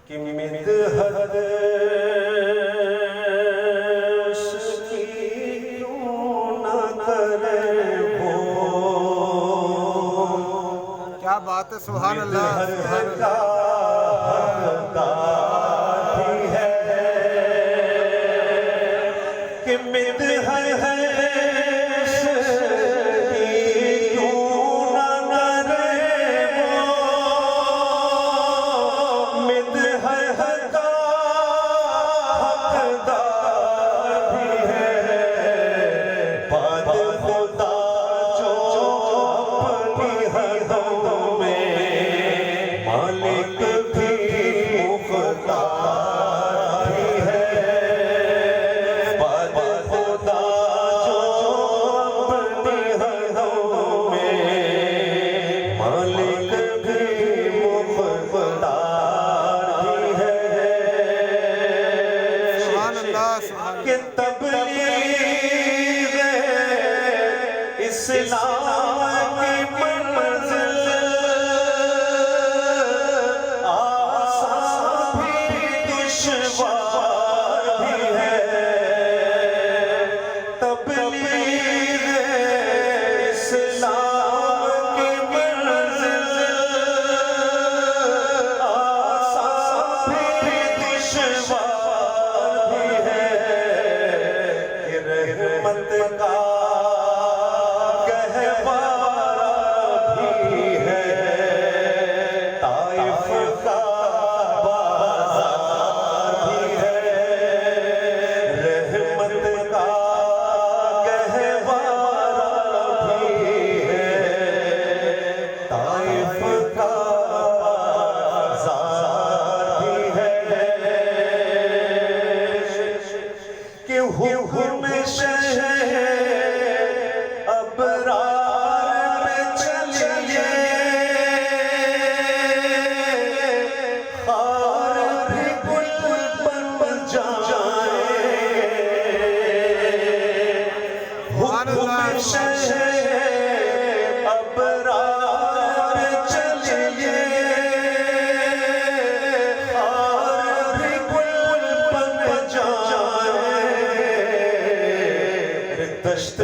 कि मिदहत की क्यों न करे वो। क्या बात है, सुभान अल्लाह। मिदहत का हकदार भी है कि मिदहत कि तबलीग इस्लाम की मंज़िल आसान भी दुश्वार भी है। तबलीग इस्लाम की मंज़िल आसान भी दुश्वार भी है। रहमत का गहवारा भी है, ताइफ का बाज़ार भी है। रहमत का गहवारा भी है, ताइफ का बाज़ार भी है। कि हुक्म अबरार पे चलिए, खार भी गुल बन जाए। हुक्म अबरार पे चलिए, खार भी गुल बन जाए। दश्त